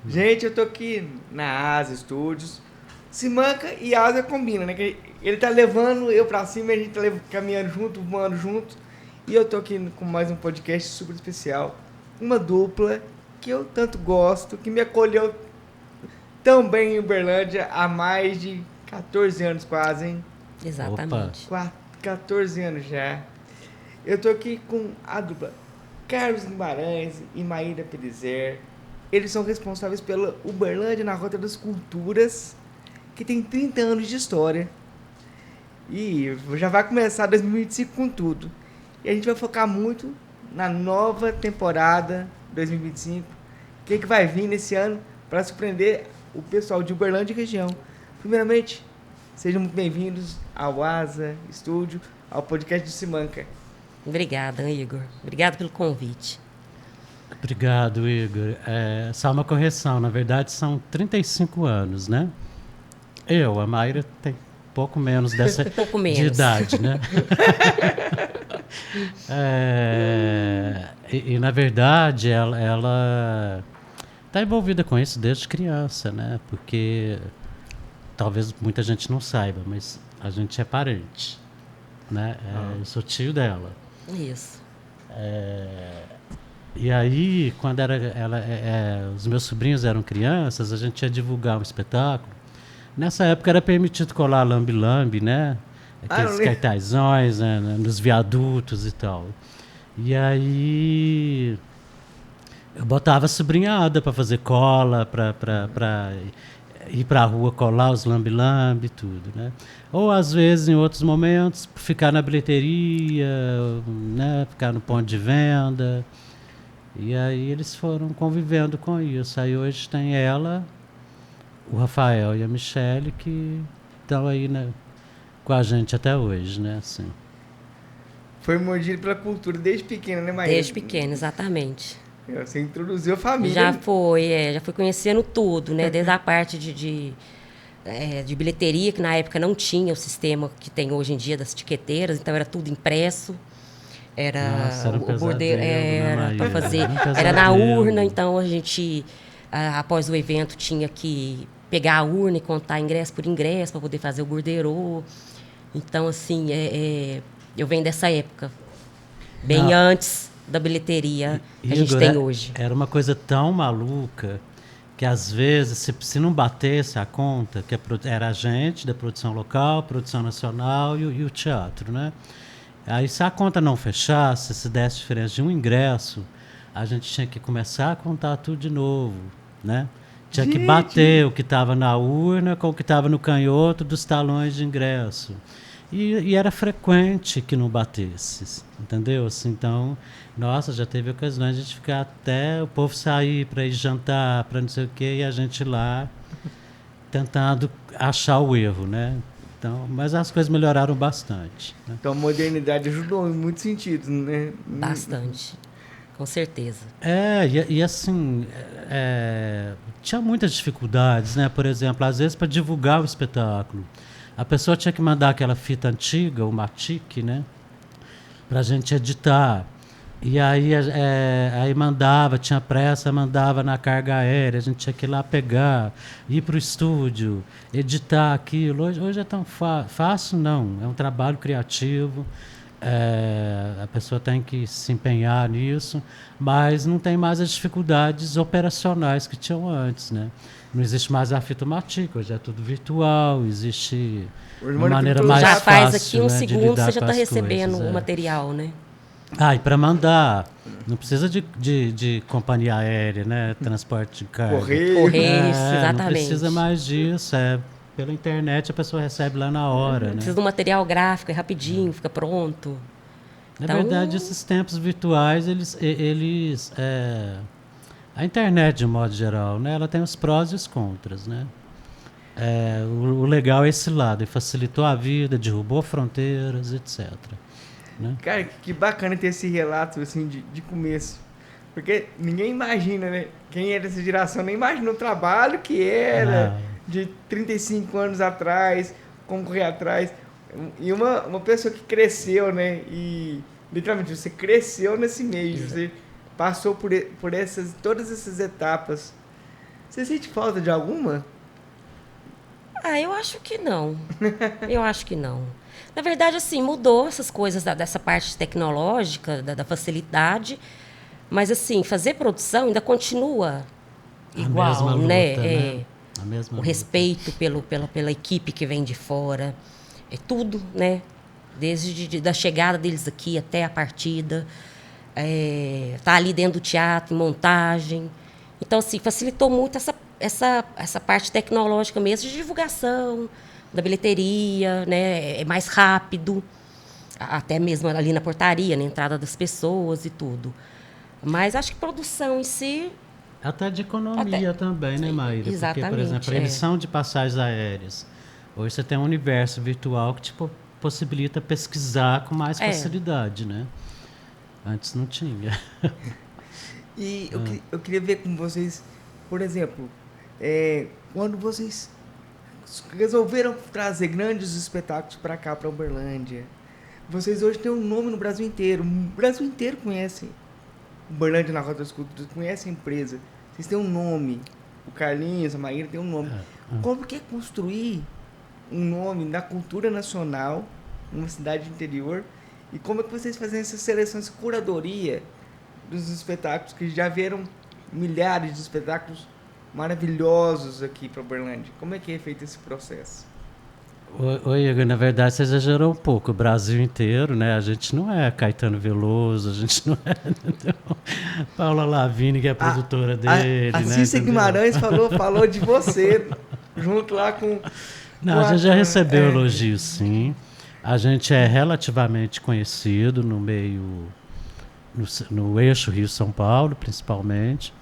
Gente, eu tô aqui na Asa Studios. Simanca e Asa combinam, né? Que ele tá levando eu pra cima e a gente tá caminhando junto, voando junto. E eu tô aqui com mais um podcast super especial. Uma dupla que eu tanto gosto, que me acolheu tão bem em Uberlândia há mais de 14 anos quase, hein? Opa. Exatamente. 14 anos já. Eu tô aqui com a dupla Carlos Guimarães e Maíra Pelizer. Eles são responsáveis pela Uberlândia na Rota das Culturas, que tem 30 anos de história. E já vai começar 2025 com tudo. E a gente vai focar muito na nova temporada 2025. O que vai vir nesse ano para surpreender o pessoal de Uberlândia e região. Primeiramente, sejam muito bem-vindos ao Asa Estúdio, ao podcast do Simanca. Obrigada, Igor. Obrigado pelo convite. Obrigado, Igor. Só uma correção, na verdade são 35 anos, né? A Mayra tem pouco menos dessa pouco menos. de idade, né? Na verdade, ela está envolvida com isso desde criança, né? Porque talvez muita gente não saiba, mas a gente é parente, né? Eu sou tio dela. Isso. E aí, quando os meus sobrinhos eram crianças, a gente ia divulgar um espetáculo. Nessa época era permitido colar lambe-lambe, né? Aqueles cartazões, né? Nos viadutos e tal. E aí eu botava a sobrinhada para fazer cola, para ir para a rua colar os lambe-lambe e tudo, né? Ou às vezes, em outros momentos, ficar na bilheteria, né? Ficar no ponto de venda. E aí eles foram convivendo com isso. Aí hoje tem ela, o Rafael e a Michele, que estão aí, né, com a gente até hoje, né? Assim. Foi mordido pela cultura desde pequena, né, Maíra? Desde pequena, exatamente. Você introduziu a família. Já fui conhecendo tudo, né? Desde a parte de bilheteria, que na época não tinha o sistema que tem hoje em dia das tiqueteiras, então era tudo impresso. Nossa, era um o bordeiro pesadelo, para fazer, era era na urna, então a gente após o evento tinha que pegar a urna e contar ingresso por ingresso para poder fazer o borderô. Então assim, eu venho dessa época, bem antes da bilheteria que a gente tem hoje. Era uma coisa tão maluca que às vezes, se não batesse a conta, que era a gente da produção local, produção nacional e o teatro, né? Aí, se a conta não fechasse, se desse diferença de um ingresso, a gente tinha que começar a contar tudo de novo, né? Tinha que bater o que estava na urna com o que estava no canhoto dos talões de ingresso. E era frequente que não batesse, entendeu? Assim, então, nossa, já teve ocasiões de a gente ficar até o povo sair para ir jantar, para não sei o quê, e a gente lá tentando achar o erro, né? Então, mas as coisas melhoraram bastante, né? Então a modernidade ajudou em muitos sentidos, né? Bastante, com certeza. E assim, tinha muitas dificuldades, né? Por exemplo, às vezes para divulgar o espetáculo, a pessoa tinha que mandar aquela fita antiga, o Matic, né? Para a gente editar. E aí mandava, tinha pressa, mandava na carga aérea, a gente tinha que ir lá pegar, ir para o estúdio, editar aquilo. Hoje é tão fácil, não. É um trabalho criativo, a pessoa tem que se empenhar nisso, mas não tem mais as dificuldades operacionais que tinham antes, né? Não existe mais a fita Matic, hoje é tudo virtual, existe uma maneira mais fácil. Já faz aqui um né, segundo, você já está recebendo o material, né? E para mandar, não precisa de companhia aérea, né? Transporte de carga. Correios, exatamente. Não precisa mais disso, pela internet a pessoa recebe lá na hora, né? Precisa do material gráfico, é rapidinho, fica pronto. Na verdade, esses tempos virtuais, a internet, de modo geral, né? Ela tem os prós e os contras, né? O legal é esse lado, e facilitou a vida, derrubou fronteiras, etc. Né? Cara, que bacana ter esse relato assim de começo. Porque ninguém imagina, né? Quem é dessa geração nem imagina o trabalho que era de 35 anos atrás, como correr atrás. E uma pessoa que cresceu, né? E literalmente você cresceu nesse meio, você passou por todas essas etapas. Você sente falta de alguma? Eu acho que não. Eu acho que não. Na verdade, assim, mudou essas coisas dessa parte tecnológica, da facilidade, mas, assim, fazer produção ainda continua igual, a mesma luta, né? A mesma O luta. respeito pela equipe que vem de fora, é tudo, né? Desde da chegada deles aqui até a partida, tá ali dentro do teatro, em montagem. Então, assim, facilitou muito essa parte tecnológica mesmo de divulgação, da bilheteria, né? É mais rápido, até mesmo ali na portaria, na entrada das pessoas e tudo. Mas acho que produção em si... Até de economia também, né, Maíra? Exatamente. Porque, por exemplo, a emissão de passagens aéreas. Hoje você tem um universo virtual que te possibilita pesquisar com mais facilidade, né? Antes não tinha. E eu queria ver com vocês, por exemplo, quando vocês resolveram trazer grandes espetáculos para cá, para Uberlândia, vocês hoje têm um nome no Brasil inteiro. O Brasil inteiro conhece Uberlândia na Rota das Culturas, conhece a empresa. Vocês têm um nome. O Carlinhos, a Maíra tem um nome. Como que é construir um nome da cultura nacional numa cidade interior? E como é que vocês fazem essas seleções, curadoria dos espetáculos, que já vieram milhares de espetáculos maravilhosos aqui para Uberlândia? Como é que é feito esse processo? Oi, Igor, na verdade você exagerou um pouco. O Brasil inteiro, né? A gente não é Caetano Veloso, a gente não é Paula Lavigne, que é a produtora dele. A Cícera Guimarães falou de você, junto lá com... Não, a gente já recebeu elogios, sim. A gente é relativamente conhecido no meio... No eixo Rio-São Paulo, principalmente,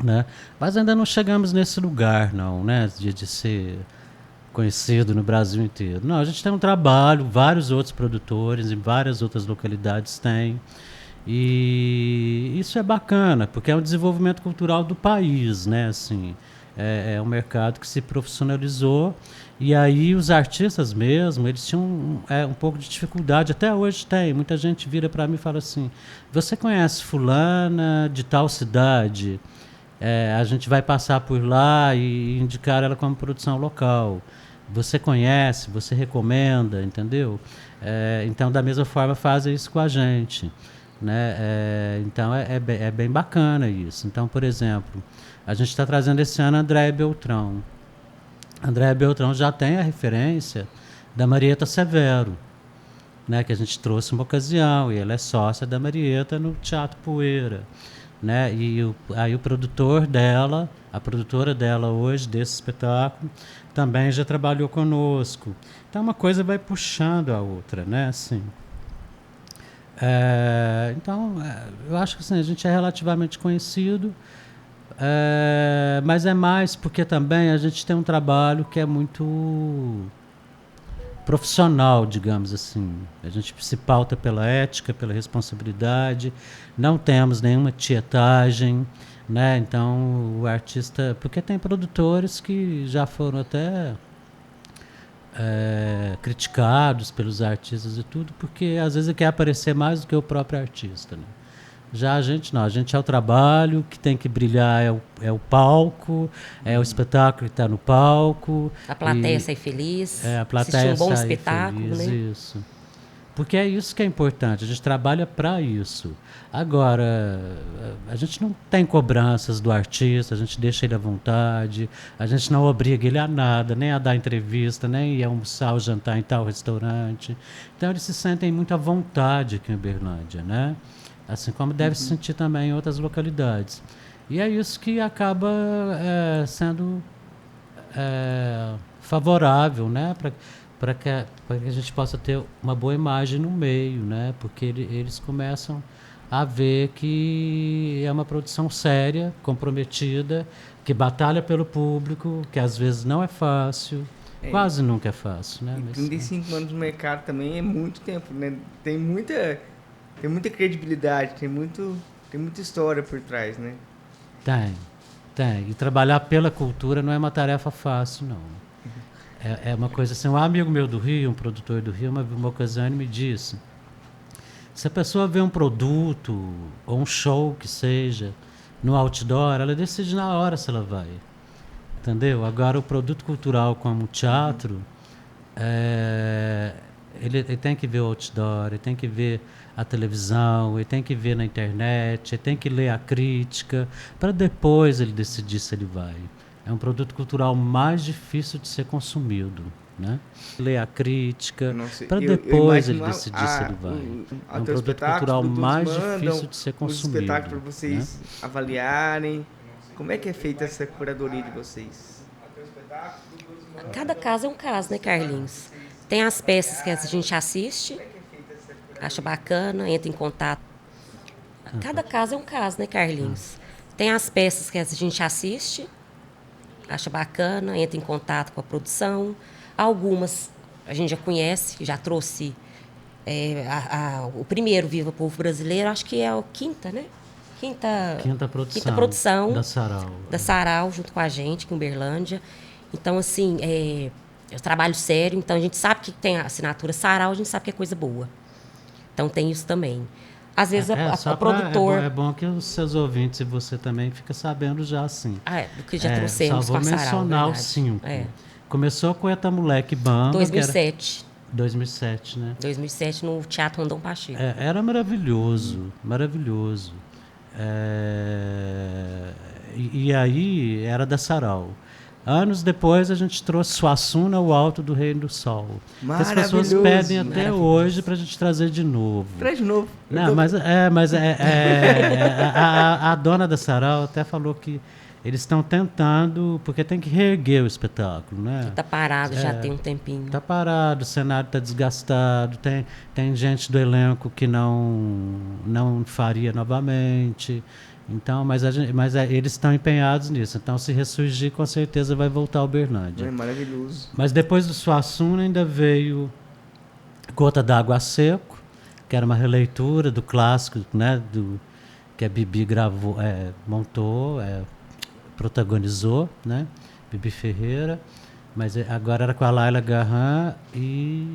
né? Mas ainda não chegamos nesse lugar, não, né? De ser conhecido no Brasil inteiro. Não, a gente tem um trabalho, vários outros produtores em várias outras localidades têm, e isso é bacana, porque é um desenvolvimento cultural do país, né? Assim, é um mercado que se profissionalizou, e aí os artistas mesmo, eles tinham um pouco de dificuldade, até hoje tem. Muita gente vira para mim e fala assim: você conhece fulana de tal cidade? A gente vai passar por lá e indicar ela como produção local. Você conhece, você recomenda, entendeu? Então, da mesma forma, fazem isso com a gente, né? Então, é bem bacana isso. Então, por exemplo, a gente está trazendo esse ano a Andréia Beltrão. A Andréia Beltrão já tem a referência da Marieta Severo, né? Que a gente trouxe uma ocasião, e ela é sócia da Marieta no Teatro Poeira, né? E aí o produtor dela, a produtora dela hoje desse espetáculo, também já trabalhou conosco. Então uma coisa vai puxando a outra, né? Assim, então eu acho que assim, a gente é relativamente conhecido, mas é mais porque também a gente tem um trabalho que é muito profissional, digamos assim. A gente se pauta pela ética, pela responsabilidade, não temos nenhuma tietagem, né? Então o artista, porque tem produtores que já foram até criticados pelos artistas e tudo, porque às vezes quer aparecer mais do que o próprio artista, né? Já a gente não, a gente é o trabalho que tem que brilhar, é o palco, é o espetáculo que está no palco. A plateia sai feliz, a plateia assistir um bom sai espetáculo, feliz, né? Isso. Porque é isso que é importante, a gente trabalha para isso. Agora, a gente não tem cobranças do artista, a gente deixa ele à vontade, a gente não obriga ele a nada, nem a dar entrevista, nem ir almoçar ou jantar em tal restaurante. Então eles se sentem muito à vontade aqui em Uberlândia, né? Assim como deve se sentir também em outras localidades. E é isso que acaba sendo favorável, né? Para que a gente possa ter uma boa imagem no meio, né? Porque eles começam a ver que é uma produção séria, comprometida, que batalha pelo público, que às vezes não é fácil, quase nunca é fácil, né? 35 anos no mercado também é muito tempo, né? Tem muita credibilidade, tem muita história por trás, né? Tem. E trabalhar pela cultura não é uma tarefa fácil, não. É uma coisa assim, um amigo meu do Rio, um produtor do Rio, uma ocasião ele me disse: se a pessoa vê um produto ou um show que seja no outdoor, ela decide na hora se ela vai. Entendeu? Agora, o produto cultural como o teatro, ele tem que ver o outdoor, ele tem que ver a televisão, ele tem que ver na internet, ele tem que ler a crítica, para depois ele decidir se ele vai. É um produto cultural mais difícil de ser consumido, né? Ler a crítica, para depois ele decidir se ele vai. É um produto cultural mais difícil de ser consumido. Os espetáculos para vocês, né, avaliarem. Como é que é feita essa curadoria de vocês? Cada caso é um caso, né, Carlinhos? Tem as peças que a gente assiste, acha bacana, entra em contato. Cada caso é um caso, né, Carlinhos? Tem as peças que a gente assiste, acha bacana, entra em contato com a produção. Algumas a gente já conhece, já trouxe o primeiro Viva Povo Brasileiro, acho que é o quinta, né? Quinta produção da Sarau, junto com a gente, com Uberlândia. Então, assim, é trabalho sério, então a gente sabe que tem a assinatura Sarau, a gente sabe que é coisa boa. Então tem isso também. Às vezes a produtor... É bom que os seus ouvintes e você também fica sabendo já, assim. Do que já trouxemos com a Sarau. Só vou mencionar os 5. Começou com Eta Moleque Banda. 2007. 2007, né? 2007, no Teatro Rondon Pacheco. Era maravilhoso, maravilhoso. E aí era da Sarau. Anos depois a gente trouxe Suassuna, o Alto do Reino do Sol. Que as pessoas pedem até hoje para a gente trazer de novo. Traz de novo. Não, mas a dona da Sarau até falou que eles estão tentando, porque tem que reerguer o espetáculo, né? Está parado, já tem um tempinho. Está parado, o cenário está desgastado, tem gente do elenco que não faria novamente. Então, mas eles estão empenhados nisso. Então, se ressurgir, com certeza vai voltar ao Uberlândia. É maravilhoso. Mas depois do Suassuna ainda veio Gota d'Água a Seco, que era uma releitura do clássico, né, que a Bibi gravou, montou, protagonizou, né, Bibi Ferreira. Mas agora era com a Laila Garran e...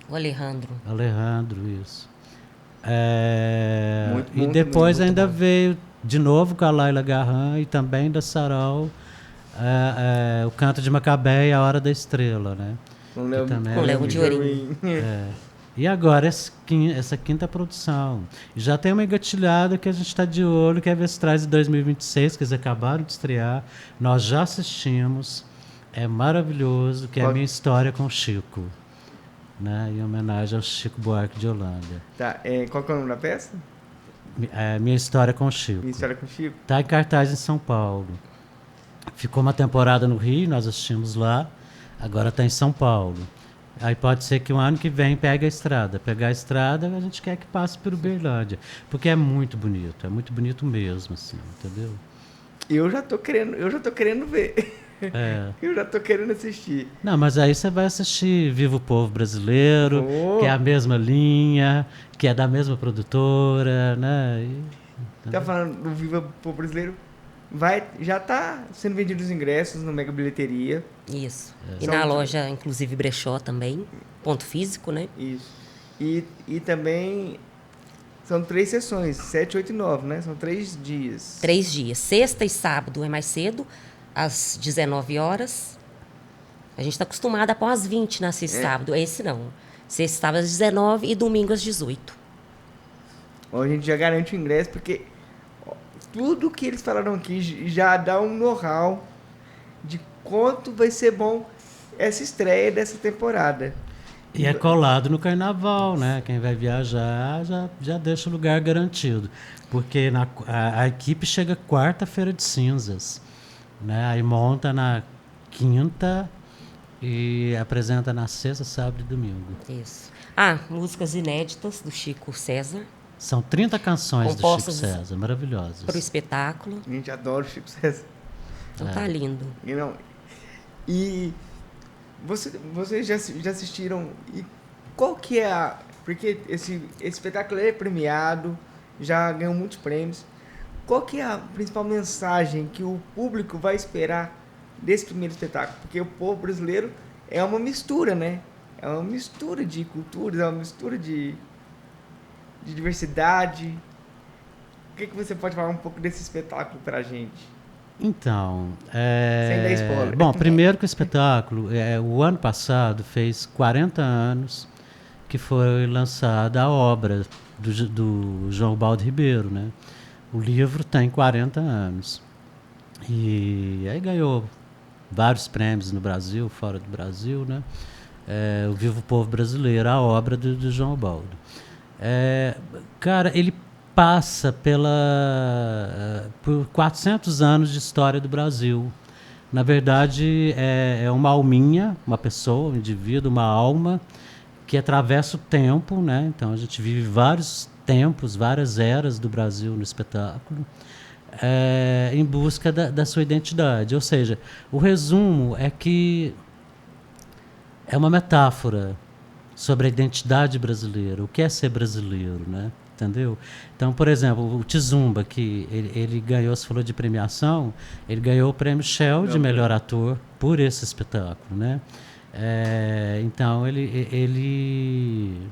O Alejandro. Alejandro, isso. E depois ainda veio de novo com a Laila Garran e também da Sarau, o Canto de Macabé e A Hora da Estrela, né? Com Léo de Ourinho. E agora essa quinta produção. Já tem uma engatilhada que a gente está de olho, que é Vestrais de 2026, que eles acabaram de estrear. Nós já assistimos. É maravilhoso, que é a Minha História com o Chico. Né, em homenagem ao Chico Buarque de Holanda. Tá, qual que é o nome da peça? Minha História com o Chico. Minha História com o Chico. Está em cartaz em São Paulo. Ficou uma temporada no Rio, nós assistimos lá. Agora está em São Paulo. Aí pode ser que o ano que vem pegue a estrada. Pegar a estrada, a gente quer que passe por Uberlândia. Porque é muito bonito mesmo, assim, entendeu? Eu já tô querendo ver. Eu já tô querendo assistir. Não, mas aí você vai assistir Viva o Povo Brasileiro, que é a mesma linha, que é da mesma produtora, né? Tá falando do Viva o Povo Brasileiro? Já tá sendo vendidos os ingressos no Mega Bilheteria. Isso. E na loja, inclusive, Brechó também. Ponto físico, né? Isso. E também são 3 sessões, 7, 8 e 9, né? São 3 dias. 3 dias. Sexta e sábado é mais cedo, às 19 horas. A gente está acostumado a pôr às 20 na sexta e sábado. Esse não. Sexta e sábado às 19 e domingo às 18. A gente já garante o ingresso, porque tudo que eles falaram aqui já dá um know-how de quanto vai ser bom essa estreia dessa temporada. E é colado no carnaval, né? Quem vai viajar já deixa o lugar garantido. Porque a equipe chega quarta-feira de cinzas. Né? Aí monta na quinta e apresenta na sexta, sábado e domingo. Isso. Músicas inéditas do Chico César. São 30 canções do Chico César, maravilhosas. Para o espetáculo. A gente adora o Chico César. Então tá lindo. E vocês já assistiram? E qual que é porque esse espetáculo é premiado, já ganhou muitos prêmios. Qual que é a principal mensagem que o público vai esperar desse primeiro espetáculo? Porque o povo brasileiro é uma mistura, né? É uma mistura de culturas, é uma mistura de diversidade. O que você pode falar um pouco desse espetáculo pra gente? Então, Sem dar spoiler. bom, primeiro que o espetáculo, o ano passado fez 40 anos que foi lançada a obra do João Baldo Ribeiro, né? O livro tem 40 anos. E aí ganhou vários prêmios no Brasil, fora do Brasil, né? O Vivo Povo Brasileiro, a obra do João Baldo. Cara, ele passa por 400 anos de história do Brasil. Na verdade, é uma alminha, uma pessoa, um indivíduo, uma alma que atravessa o tempo, né? Então a gente vive vários tempos, várias eras do Brasil no espetáculo, em busca da sua identidade. Ou seja, o resumo é que é uma metáfora sobre a identidade brasileira, o que é ser brasileiro, né? Entendeu? Então, por exemplo, o Tizumba, que ele ganhou, você falou de premiação, ele ganhou o prêmio Shell de melhor ator por esse espetáculo, né? Então, ele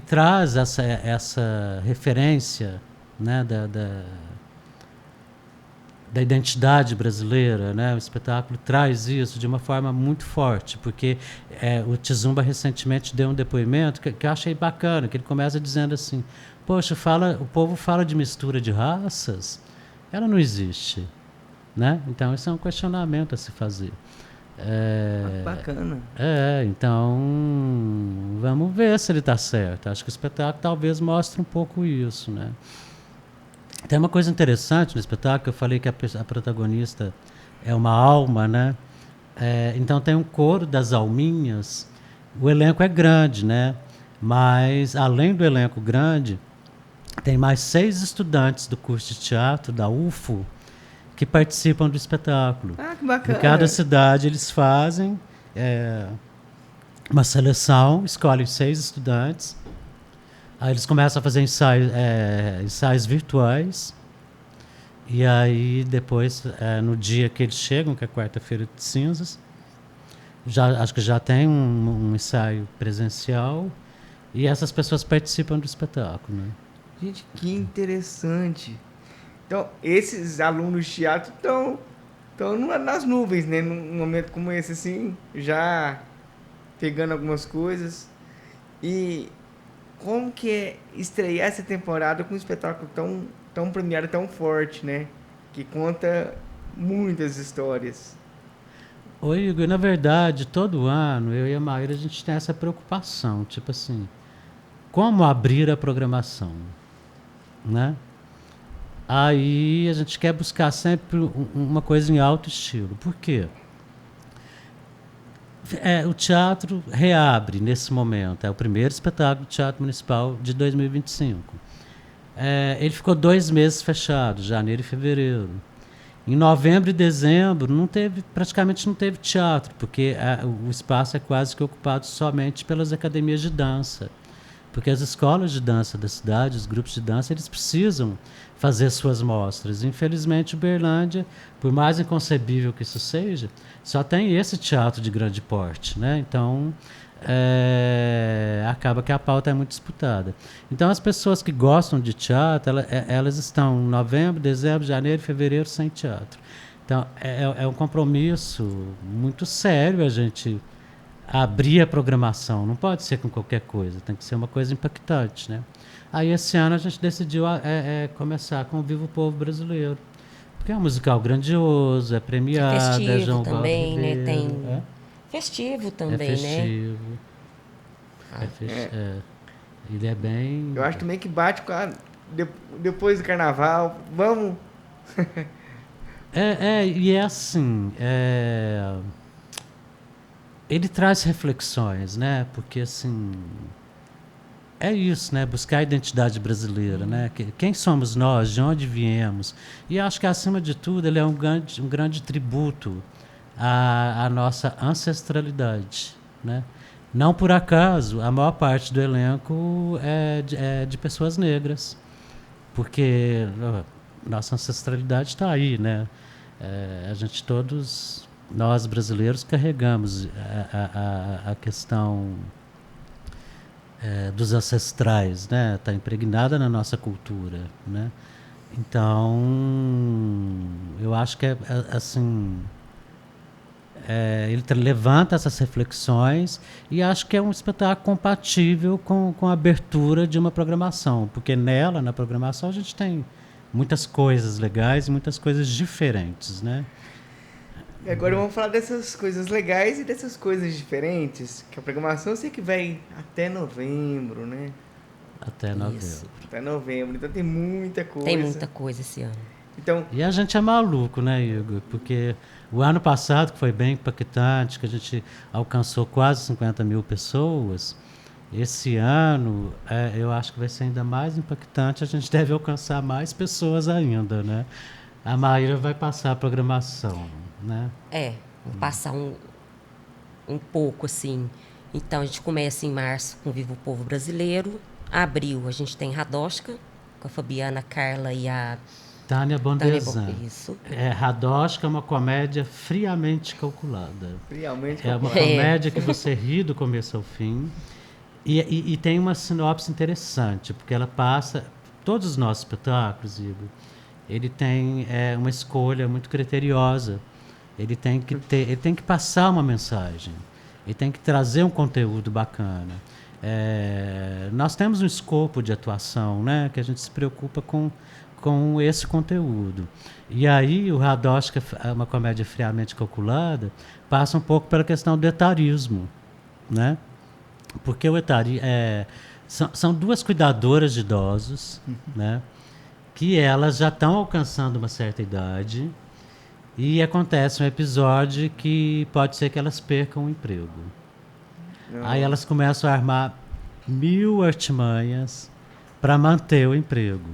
traz essa referência, né, da identidade brasileira, né? O espetáculo traz isso de uma forma muito forte, porque o Tizumba recentemente deu um depoimento que eu achei bacana, que ele começa dizendo assim: poxa, o povo fala de mistura de raças, ela não existe, né? Então isso é um questionamento a se fazer. Bacana. Então vamos ver se ele está certo. Acho que o espetáculo talvez mostre um pouco isso, né? Tem uma coisa interessante no espetáculo, que eu falei que a protagonista é uma alma, né? Então tem um coro das alminhas. O elenco é grande, né? Mas, além do elenco grande, tem mais 6 estudantes do curso de teatro, da UFO, que participam do espetáculo. Ah, que bacana. Em cada cidade eles fazem uma seleção, escolhem 6 estudantes. Aí eles começam a fazer ensaios virtuais. E aí depois, no dia que eles chegam, que é quarta-feira de cinzas, acho que já tem um ensaio presencial. E essas pessoas participam do espetáculo, né? Gente, que interessante. Então, esses alunos de teatro estão nas nuvens, né? Num momento como esse, assim, já pegando algumas coisas. E como que é estrear essa temporada com um espetáculo tão premiado, tão forte, né? Que conta muitas histórias. Oi, Igor, na verdade, todo ano, eu e a Maíra, a gente tem essa preocupação, tipo assim, como abrir a programação, né? Aí a gente quer buscar sempre uma coisa em alto estilo. Por quê? O teatro reabre nesse momento. É o primeiro espetáculo do Teatro Municipal de 2025. Ele ficou 2 meses fechado, janeiro e fevereiro. Em novembro e dezembro praticamente não teve teatro, porque o espaço é quase que ocupado somente pelas academias de dança. Porque as escolas de dança da cidade, os grupos de dança, eles precisam fazer suas mostras. Infelizmente, Uberlândia, por mais inconcebível que isso seja, só tem esse teatro de grande porte, né? Então, acaba que a pauta é muito disputada. Então, as pessoas que gostam de teatro, elas estão em novembro, dezembro, janeiro, fevereiro sem teatro. Então, é um compromisso muito sério a gente abrir a programação. Não pode ser com qualquer coisa, tem que ser uma coisa impactante, né? Aí esse ano a gente decidiu começar com o Vivo Povo Brasileiro, porque é um musical grandioso, é premiado, festivo João também, Ribeiro, né? Tem festivo também, é festivo, né? Ele é bem... Eu acho também que bate com depois do carnaval. Vamos... E é assim... Ele traz reflexões, né? Porque, assim... É isso, né? Buscar a identidade brasileira, né? Quem somos nós? De onde viemos? E acho que, acima de tudo, ele é um grande tributo à nossa ancestralidade, né? Não por acaso, a maior parte do elenco é de pessoas negras, porque nossa ancestralidade está aí, né? Nós brasileiros carregamos a questão dos ancestrais, né? Está impregnada na nossa cultura, né? Então, eu acho que assim, ele levanta essas reflexões e acho que é um espetáculo compatível com a abertura de uma programação, porque na programação, a gente tem muitas coisas legais e muitas coisas diferentes, né? E agora vamos falar dessas coisas legais e dessas coisas diferentes, que a programação eu sei que vai até novembro, né? Até novembro. Isso. Até novembro, então tem muita coisa. Tem muita coisa esse ano. Então, E a gente é maluco, né, Igor? Porque o ano passado, que foi bem impactante, que a gente alcançou quase 50 mil pessoas, esse ano eu acho que vai ser ainda mais impactante, a gente deve alcançar mais pessoas ainda, né? A Maíra vai passar a programação, né? Vou passar um pouco, assim. Então, a gente começa em março com Viva o Povo Brasileiro. Abril, a gente tem Radoska, com a Fabiana Carla e a Tânia Bondezan. Isso. Radoska é uma comédia friamente calculada. Friamente É uma comédia que você ri do começo ao fim. E tem uma sinopse interessante, porque ela passa... Todos os nossos espetáculos, Igor, ele tem uma escolha muito criteriosa. Ele tem que passar uma mensagem. Ele tem que trazer um conteúdo bacana. Nós temos um escopo de atuação, né, que a gente se preocupa com esse conteúdo. E aí o Radoska, uma comédia friamente calculada, passa um pouco pela questão do etarismo, né? Porque o etarismo são duas cuidadoras de idosos, né, que elas já estão alcançando uma certa idade e acontece um episódio que pode ser que elas percam o emprego. Aí elas começam a armar 1000 artimanhas para manter o emprego,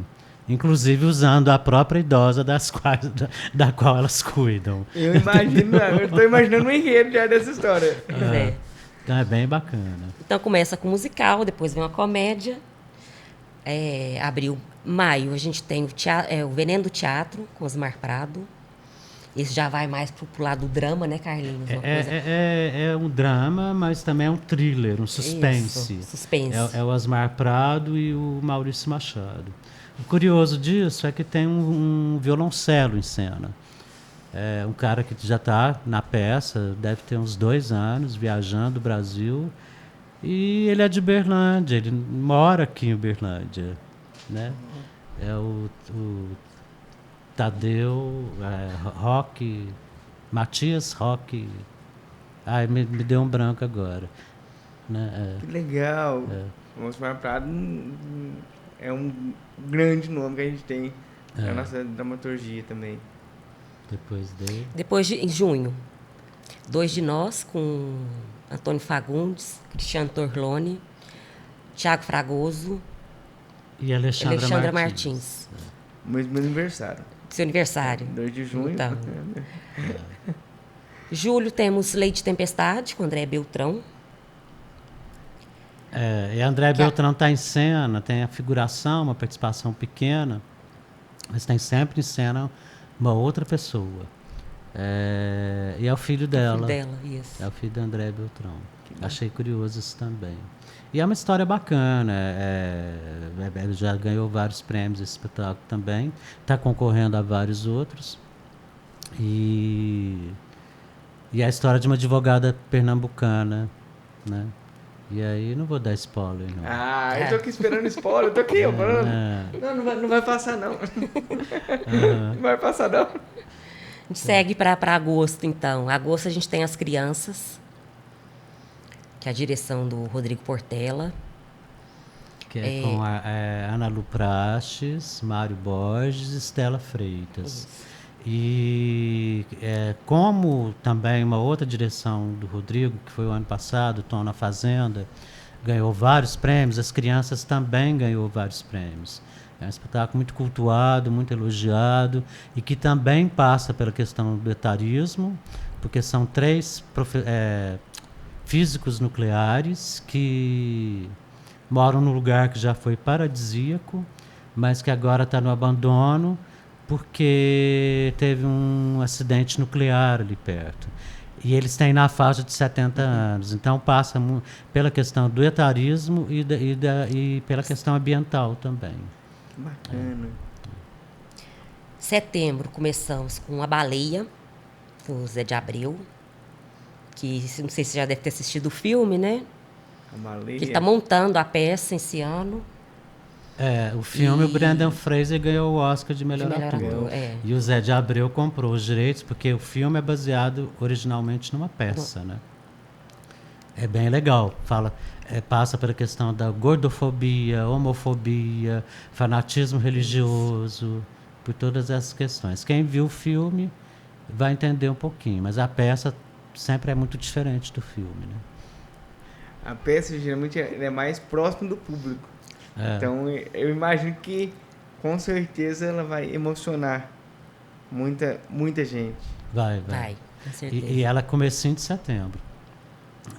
inclusive usando a própria idosa da qual elas cuidam. Eu estou imaginando um enredo já dessa história. Então é bem bacana. Então começa com musical, depois vem uma comédia. Abril, maio, a gente tem o Veneno do Teatro, com Osmar Prado. Esse já vai mais pro lado do drama, né, Carlinhos? É um drama, mas também é um thriller, um suspense. Isso, suspense. É o Osmar Prado e o Maurício Machado. O curioso disso é que tem um violoncelo em cena. Um cara que já está na peça, deve ter uns 2 anos, viajando o Brasil. E ele é de Uberlândia, ele mora aqui em Uberlândia, né? É o Tadeu Matias Roque. Ai, me deu um branco agora. Né? Que legal. O Osmar Prado é um grande nome que a gente tem na nossa dramaturgia também. Depois em junho, 2 de Nós, com Antônio Fagundes, Cristiano Torlone, Tiago Fragoso e Alexandra Martins. Meu aniversário. Seu aniversário. 2 de junho. Então. Julho temos Lei de Tempestade, com André Beltrão. E André Beltrão está em cena, tem a figuração, uma participação pequena, mas tem sempre em cena uma outra pessoa. E é o filho dela. Isso. É o filho de André Beltrão. Achei curioso isso também. E é uma história bacana. Já ganhou vários prêmios esse espetáculo também. Está concorrendo a vários outros. E é a história de uma advogada pernambucana, né? E aí, não vou dar spoiler, não. Eu tô aqui esperando spoiler, eu tô aqui, falando. Não vai passar, não. Não vai passar, não. A gente segue para agosto, então. Agosto a gente tem As Crianças, que é a direção do Rodrigo Portela. Que é com a Ana Lu Prates, Mário Borges e Estela Freitas. Isso. E como também uma outra direção do Rodrigo, que foi o ano passado, Tom na Fazenda, ganhou vários prêmios, As Crianças também ganhou vários prêmios. É um espetáculo muito cultuado, muito elogiado, e que também passa pela questão do etarismo, porque são 3 físicos nucleares que moram num lugar que já foi paradisíaco, mas que agora está no abandono, porque teve um acidente nuclear ali perto. E eles têm na faixa de 70 anos. Então, passa pela questão do etarismo e pela questão ambiental também. Que bacana. setembro começamos com A Baleia, do Zé de Abreu, que não sei se você já deve ter assistido o filme, né? A Baleia. Que ele está montando a peça esse ano. O filme, o Brendan Fraser ganhou o Oscar de melhor ator. E o Zé de Abreu comprou os direitos, porque o filme é baseado originalmente numa peça, né? É bem legal. Passa pela questão da gordofobia, homofobia, fanatismo religioso, por todas essas questões. Quem viu o filme vai entender um pouquinho, mas a peça sempre é muito diferente do filme, né? A peça geralmente é mais próxima do público. Então eu imagino que com certeza ela vai emocionar muita gente. Vai, com certeza. E ela comecinho de setembro.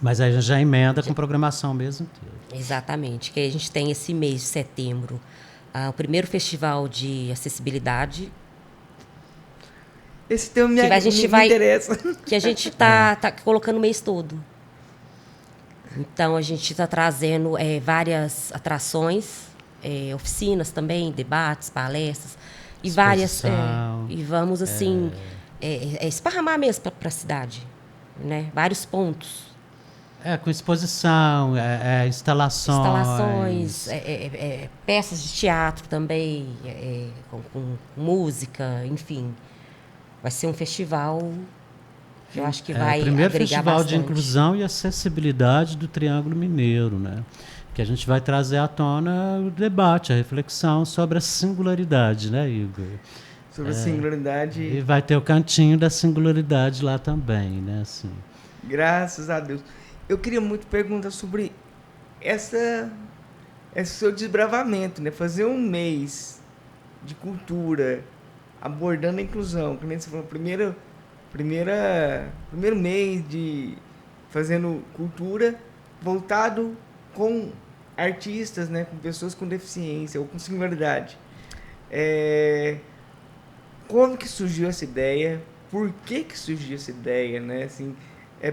Mas aí a gente já emenda com programação mesmo inteiro. Exatamente, que a gente tem esse mês de setembro o primeiro festival de acessibilidade. Esse tema me interessa. Que a gente tá colocando o mês todo. Então, a gente está trazendo várias atrações, oficinas também, debates, palestras, e várias... e vamos, assim, esparramar mesmo para a cidade, né? Vários pontos. Com exposição, instalações. Peças de teatro também, com música, enfim. Vai ser um festival... Eu acho que vai o primeiro agregar festival bastante. de inclusão e acessibilidade do Triângulo Mineiro, né? Que a gente vai trazer à tona o debate, a reflexão sobre a singularidade, né, Igor? Sobre a singularidade. E vai ter o cantinho da singularidade lá também, né? Assim. Graças a Deus. Eu queria muito perguntar sobre esse seu desbravamento, né? Fazer um mês de cultura abordando a inclusão, que nem você falou, primeiro mês de fazendo cultura voltado com artistas, né, com pessoas com deficiência ou com singularidade. Como que surgiu essa ideia? Por que surgiu essa ideia, né? Assim,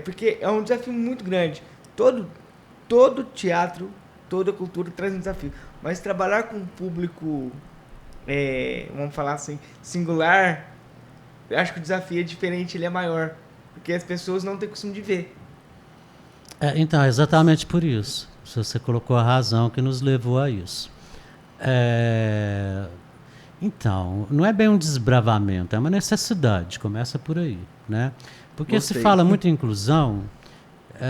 porque é um desafio muito grande. Todo teatro, toda cultura traz um desafio. Mas trabalhar com um público, vamos falar assim, singular, eu acho que o desafio é diferente, ele é maior. Porque as pessoas não têm costume de ver. Então, é exatamente por isso. Você colocou a razão que nos levou a isso. Então, não é bem um desbravamento, é uma necessidade, começa por aí, né? Porque Gostei. se fala muito em inclusão,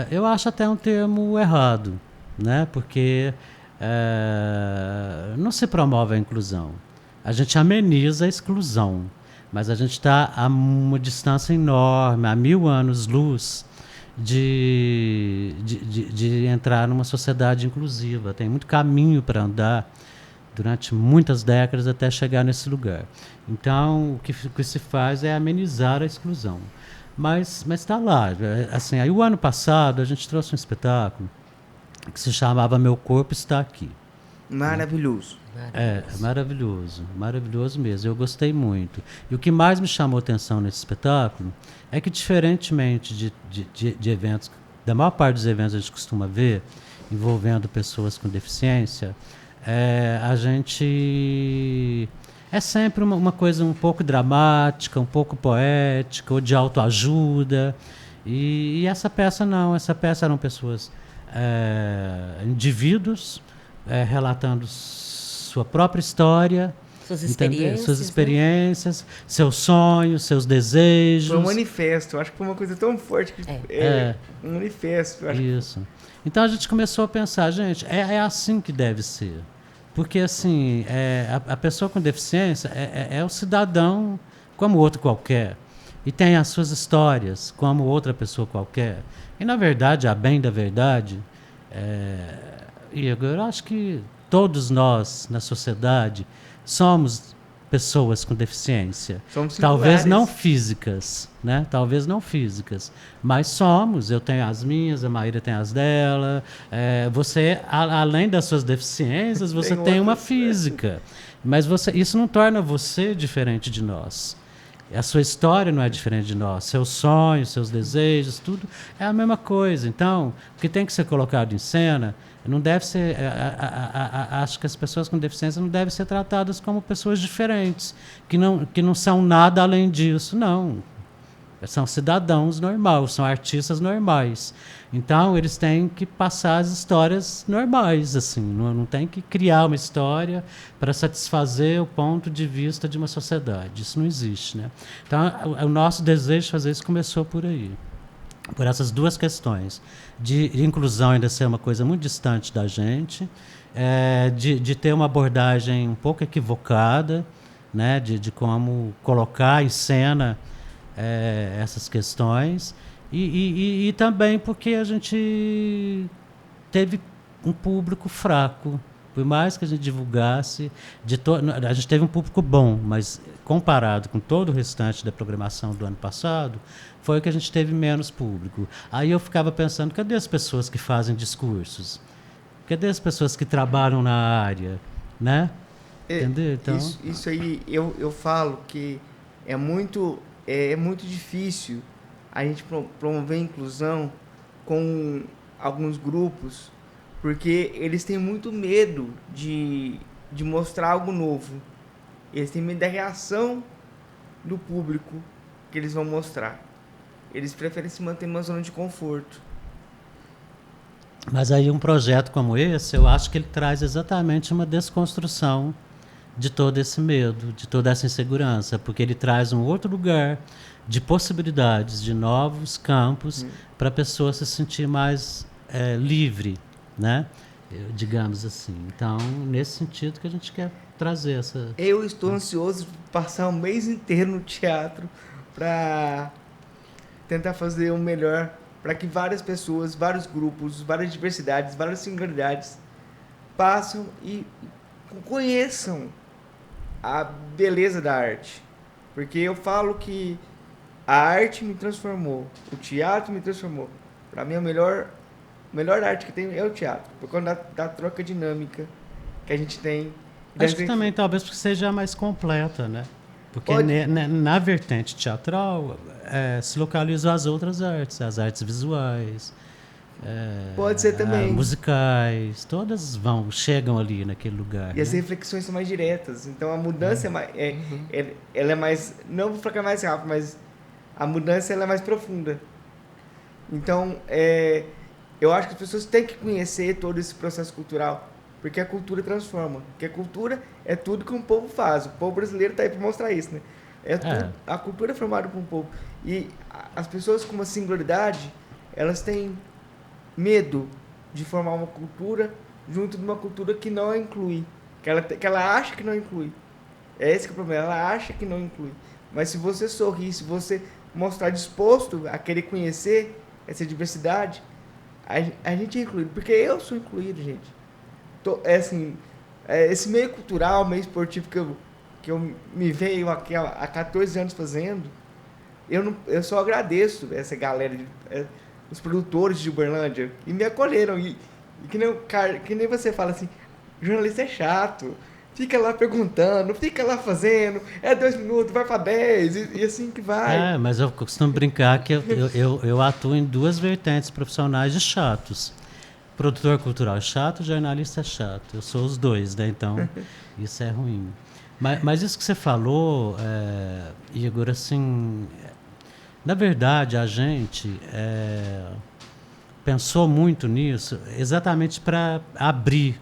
eu acho até um termo errado, né? Porque não se promove a inclusão, a gente ameniza a exclusão, mas a gente está a uma distância enorme, a 1000 anos-luz, de entrar numa sociedade inclusiva. Tem muito caminho para andar durante muitas décadas até chegar nesse lugar. Então, o que se faz é amenizar a exclusão. Mas está lá. Assim, aí o ano passado a gente trouxe um espetáculo que se chamava Meu Corpo Está Aqui. Maravilhoso. Maravilhoso. Maravilhoso mesmo. Eu gostei muito. E o que mais me chamou a atenção nesse espetáculo é que, diferentemente de eventos, da maior parte dos eventos a gente costuma ver, envolvendo pessoas com deficiência, a gente... É sempre uma coisa um pouco dramática, um pouco poética, ou de autoajuda. E essa peça não. Essa peça eram pessoas, indivíduos, relatando sua própria história, suas experiências, seus sonhos, seus desejos. Foi um manifesto, eu acho que foi uma coisa tão forte que um manifesto. Eu acho. Isso. Então a gente começou a pensar, gente, é assim que deve ser. Porque assim, a pessoa com deficiência é o cidadão como outro qualquer. E tem as suas histórias como outra pessoa qualquer. E na verdade, a bem da verdade, Igor, eu acho que todos nós na sociedade somos pessoas com deficiência. Somos talvez singulares. não físicas, né? Talvez não físicas, mas somos. Eu tenho as minhas, a Maíra tem as dela. Você, além das suas deficiências, você tem uma física. Mas isso não torna você diferente de nós. A sua história não é diferente de nós. Seus sonhos, seus desejos, tudo é a mesma coisa. Então, o que tem que ser colocado em cena não deve ser... acho que as pessoas com deficiência não devem ser tratadas como pessoas diferentes, que não são nada além disso. Não. São cidadãos normais, são artistas normais. Então, eles têm que passar as histórias normais, assim. Não tem que criar uma história para satisfazer o ponto de vista de uma sociedade. Isso não existe, né? Então, o nosso desejo de fazer isso começou por aí. Por essas duas questões. De inclusão ainda ser uma coisa muito distante da gente, de ter uma abordagem um pouco equivocada, né? De como colocar em cena essas questões e também porque a gente teve um público fraco, por mais que a gente divulgasse, a gente teve um público bom, mas comparado com todo o restante da programação do ano passado, foi que a gente teve menos público. Aí eu ficava pensando, cadê as pessoas que fazem discursos? Cadê as pessoas que trabalham na área, né? Entendeu? Então, isso aí eu falo que é muito difícil a gente promover a inclusão com alguns grupos, porque eles têm muito medo de mostrar algo novo. Eles têm medo da reação do público que eles vão mostrar. Eles preferem se manter numa zona de conforto. Mas aí um projeto como esse, eu acho que ele traz exatamente uma desconstrução de todo esse medo, de toda essa insegurança, porque ele traz um outro lugar de possibilidades, de novos campos para a pessoa se sentir mais livre, né? Digamos assim. Então, nesse sentido que a gente quer trazer essa... Eu estou ansioso de passar um mês inteiro no teatro para tentar fazer o melhor para que várias pessoas, vários grupos, várias diversidades, várias singularidades passem e conheçam a beleza da arte. Porque eu falo que a arte me transformou, o teatro me transformou. Para mim, a melhor arte que tem é o teatro, por conta da troca dinâmica que a gente tem. Acho que também talvez porque seja mais completa, né? Porque na vertente teatral se localizam as outras artes, as artes visuais, pode ser também musicais, todas chegam ali naquele lugar. E as reflexões são mais diretas, então a mudança ela é mais, não vou falar mais rápido, mas a mudança ela é mais profunda. Então eu acho que as pessoas têm que conhecer todo esse processo cultural, porque a cultura transforma. Porque a cultura é tudo que um povo faz. O povo brasileiro está aí para mostrar isso, né? A cultura é formada por um povo. E as pessoas com uma singularidade, elas têm medo de formar uma cultura junto de uma cultura que não a inclui. Que ela acha que não inclui. É esse que é o problema. Ela acha que não inclui. Mas se você sorrir, se você mostrar disposto a querer conhecer essa diversidade, a gente é incluído. Porque eu sou incluído, gente. Esse meio cultural, meio esportivo que eu me veio aqui há 14 anos fazendo, eu só agradeço essa galera, os produtores de Uberlândia, e me acolheram. E que nem você fala assim, jornalista é chato, fica lá perguntando, fica lá fazendo, 2 minutos, vai para 10, e assim que vai. Mas eu costumo brincar que eu atuo em 2 vertentes profissionais de chatos. Produtor cultural é chato, jornalista é chato. Eu sou os 2, né? Então, isso é ruim. Mas isso que você falou, Igor, assim... Na verdade, a gente pensou muito nisso exatamente para abrir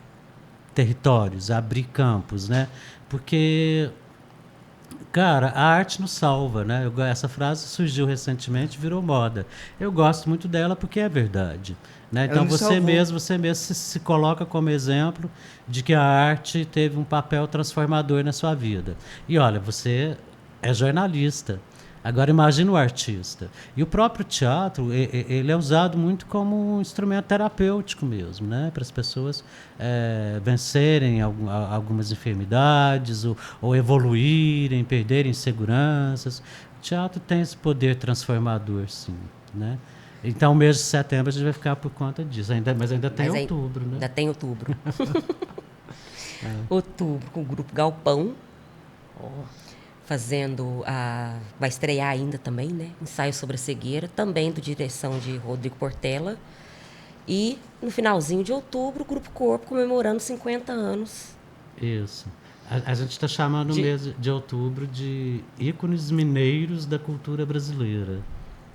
territórios, abrir campos, né? Porque, cara, a arte nos salva, né? Essa frase surgiu recentemente, virou moda. Eu gosto muito dela porque é verdade. Né? Então você mesmo se coloca como exemplo de que a arte teve um papel transformador na sua vida. E olha, você é jornalista. Agora imagine o artista. E o próprio teatro, ele é usado muito como um instrumento terapêutico mesmo, né? Para as pessoas vencerem algumas enfermidades ou evoluírem, perderem inseguranças. O teatro tem esse poder transformador, sim, né? Então, o mês de setembro a gente vai ficar por conta disso. Mas ainda tem outubro, né? Ainda tem outubro. Outubro, com o grupo Galpão. vai estrear ainda também, né? Ensaio sobre a cegueira, também do direção de Rodrigo Portela. E no finalzinho de outubro, o Grupo Corpo comemorando 50 anos. Isso. A gente está chamando o mês de outubro de ícones mineiros da cultura brasileira,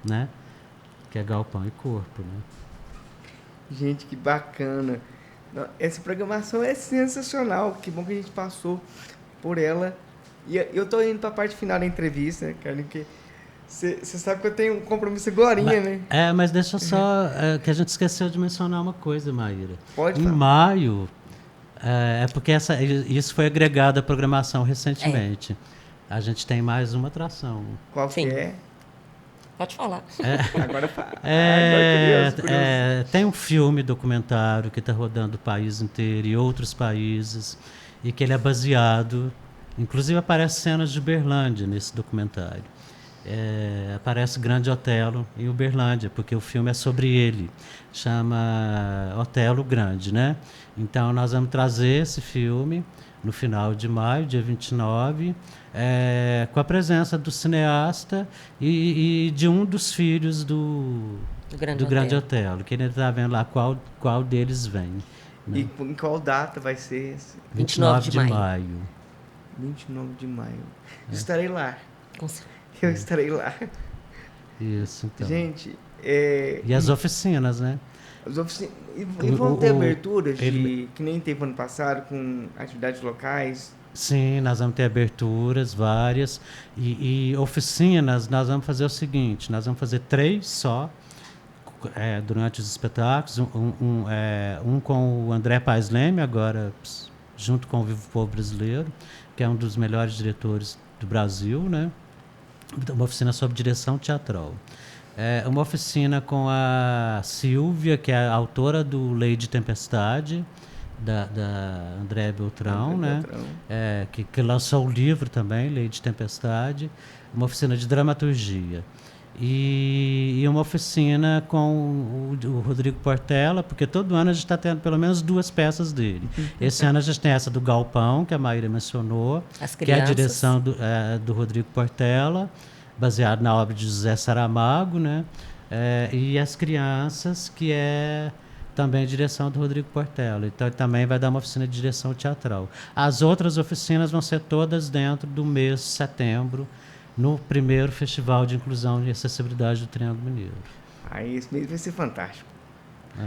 né? Que é Galpão e Corpo, né? Gente, que bacana. Essa programação é sensacional. Que bom que a gente passou por ela. E eu tô indo para a parte final da entrevista, né, Carlinhos? Porque você sabe que eu tenho um compromisso agorinha, né? Mas deixa só... que a gente esqueceu de mencionar uma coisa, Maíra. Pode falar. Em maio... porque isso foi agregado à programação recentemente. A gente tem mais uma atração. Qual que é? Pode falar. Agora curioso. Tem um filme documentário que está rodando o país inteiro e outros países, e que ele é baseado... Inclusive aparecem cenas de Uberlândia nesse documentário. Aparece Grande Otelo em Uberlândia, porque o filme é sobre ele. Chama Otelo Grande, né? Então nós vamos trazer esse filme no final de maio, dia 29, com a presença do cineasta e de um dos filhos do Grande Otelo, que ele está vendo lá qual deles vem. Né? E em qual data vai ser? 29 de maio. 29 de maio. Estarei lá. Com certeza. Eu estarei lá. Isso, então. Gente, e as oficinas, né? As oficinas. E vão ter aberturas que nem teve ano passado, com atividades locais? Sim, nós vamos ter aberturas, várias. E oficinas, nós vamos fazer o seguinte, nós vamos fazer 3 só, durante os espetáculos. Um com o André Paes Leme, agora junto com o Vivo Povo Brasileiro, que é um dos melhores diretores do Brasil, né? Uma oficina sobre direção teatral. Uma oficina com a Silvia, que é a autora do Lei de Tempestade, da André Beltrão, né? Que lançou o livro também, Lei de Tempestade. Uma oficina de dramaturgia. E uma oficina com o Rodrigo Portela, porque todo ano a gente está tendo pelo menos 2 peças dele. Esse ano a gente tem essa do Galpão, que a Maíra mencionou, que é a direção do Rodrigo Portela, baseado na obra de José Saramago, né? E As Crianças, que é também direção do Rodrigo Portela. Então ele também vai dar uma oficina de direção teatral. As outras oficinas vão ser todas dentro do mês de setembro, no primeiro Festival de Inclusão e Acessibilidade do Triângulo Mineiro. Esse mês vai ser fantástico.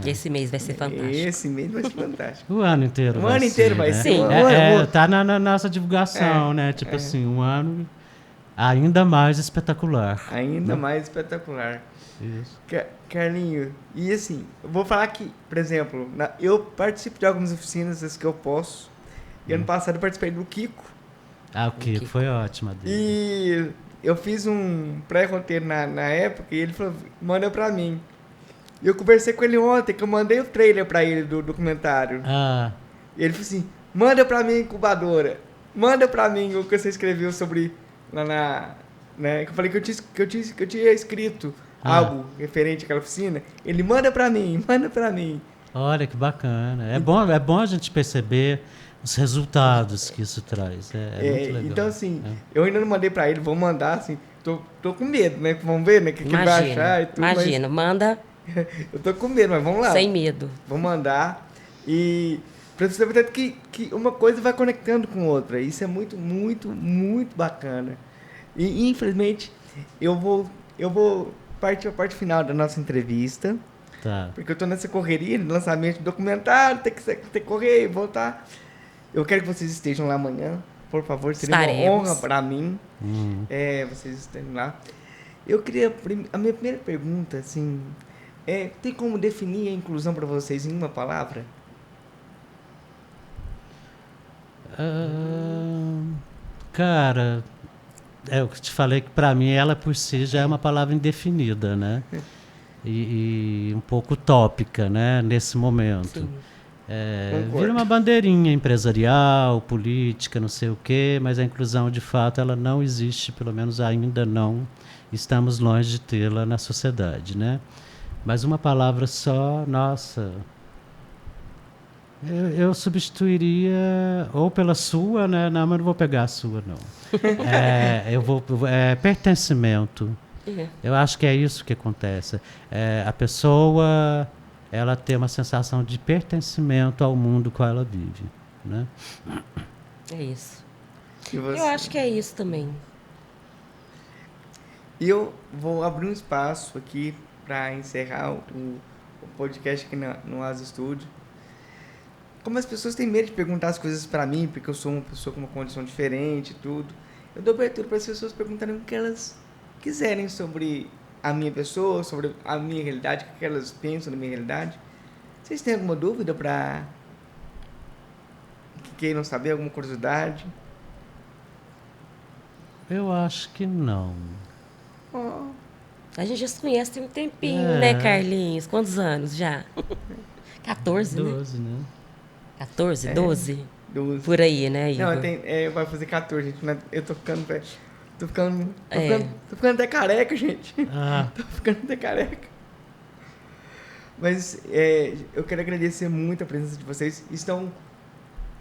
Esse mês vai ser fantástico. Esse mês vai ser fantástico. O ano inteiro vai ser. O ano inteiro vai ser. Tá na nossa divulgação, né? Tipo assim, um ano ainda mais espetacular. Ainda mais espetacular. Isso. Carlinho, e assim, eu vou falar que, por exemplo, eu participo de algumas oficinas, as que eu posso. E ano passado eu participei do Kiko. O Kiko foi ótima dele. E eu fiz um pré-roteiro na época e ele falou, manda pra mim. E eu conversei com ele ontem, que eu mandei o trailer pra ele do documentário. E ele falou assim, manda pra mim, incubadora. Manda pra mim o que você escreveu sobre... né, que eu falei que eu tinha escrito algo referente àquela oficina. Ele, manda pra mim. Olha, que bacana. É bom a gente perceber os resultados que isso traz. Muito legal. Então, assim, eu ainda não mandei pra ele, vou mandar, assim, tô com medo, né? Vamos ver, né? O que ele vai achar e tudo. Imagina, manda. Eu tô com medo, mas vamos lá. Sem medo. Vamos mandar. E pra você ver que uma coisa vai conectando com outra. Isso é muito, muito, muito bacana. E, infelizmente, eu vou partir a parte final da nossa entrevista. Tá. Porque eu tô nessa correria de lançamento de documentário, tem que correr e voltar. Eu quero que vocês estejam lá amanhã, por favor, seria uma honra para mim. Vocês estarem lá. Eu queria, a minha primeira pergunta, assim, tem como definir a inclusão para vocês em uma palavra? Cara, eu te falei que para mim ela por si já é uma palavra indefinida, né? E um pouco utópica, né? Nesse momento. Sim. Vira uma bandeirinha empresarial, política, não sei o quê, mas a inclusão de fato ela não existe, pelo menos ainda não estamos longe de tê-la na sociedade, né? Mas uma palavra só, nossa, Eu substituiria ou pela sua, né? Não, mas não vou pegar a sua, não. Pertencimento. Eu acho que é isso que acontece. A pessoa, ela tem uma sensação de pertencimento ao mundo qual ela vive, né? É isso. Eu acho que é isso também. E eu vou abrir um espaço aqui para encerrar o podcast aqui no Asa Studio. Como as pessoas têm medo de perguntar as coisas para mim, porque eu sou uma pessoa com uma condição diferente e tudo, eu dou abertura para as pessoas perguntarem o que elas quiserem sobre a minha pessoa, sobre a minha realidade, o que elas pensam da minha realidade. Vocês têm alguma dúvida para que queiram saber, alguma curiosidade? Eu acho que não. Oh. A gente já se conhece tem um tempinho, né, Carlinhos? Quantos anos já? 14, 12, né? 14, 12? 12. Por aí, né, Igor? Não, vai fazer 14, gente. Eu tô ficando velho. Tô ficando até careca, gente. Tô ficando até careca. Mas eu quero agradecer muito a presença de vocês. Estão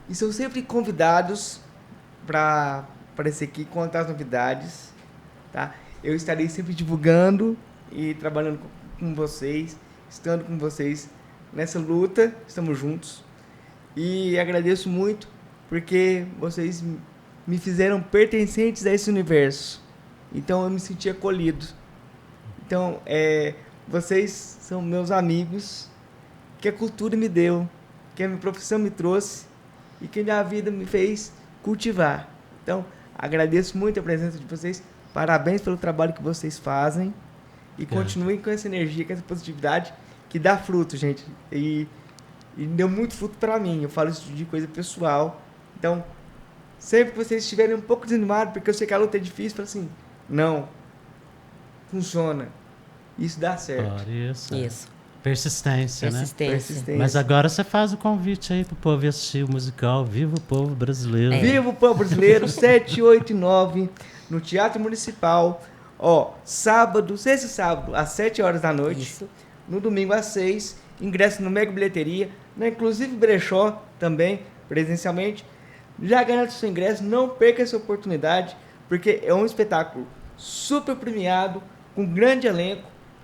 sempre convidados para aparecer aqui, contar as novidades, tá? Eu estarei sempre divulgando e trabalhando com vocês, estando com vocês nessa luta. Estamos juntos. E agradeço muito porque vocês me fizeram pertencentes a esse universo. Então eu me senti acolhido. Então, vocês são meus amigos que a cultura me deu, que a minha profissão me trouxe e que a minha vida me fez cultivar. Então, agradeço muito a presença de vocês. Parabéns pelo trabalho que vocês fazem. E continuem com essa energia, com essa positividade que dá fruto, gente. E deu muito fruto para mim. Eu falo isso de coisa pessoal. Então, sempre que vocês estiverem um pouco desanimados, porque eu sei que a luta é difícil, fala assim, não, funciona. Isso dá certo. Isso. Persistência, né? Mas agora você faz o convite aí pro povo assistir o musical Viva o Povo Brasileiro. Viva o Povo Brasileiro, 7, 8 e 9, no Teatro Municipal. Esse sábado, às 7 horas da noite. Isso. No domingo, às 6, ingresso no Mega Bilheteria, na Inclusive Brechó também, presencialmente. Já garante seu ingresso, não perca essa oportunidade, porque é um espetáculo super premiado, com grande elenco,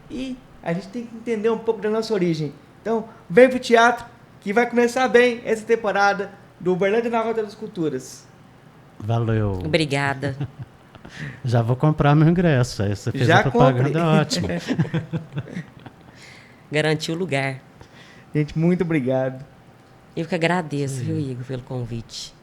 e a gente tem que entender um pouco da nossa origem. Então, vem pro teatro, que vai começar bem essa temporada do Uberlândia na Rota das Culturas. Valeu. Obrigada. Já vou comprar meu ingresso. Aí você fez a propaganda ótima. Garantiu o lugar. Gente, muito obrigado. Eu que agradeço, viu, Igor, pelo convite.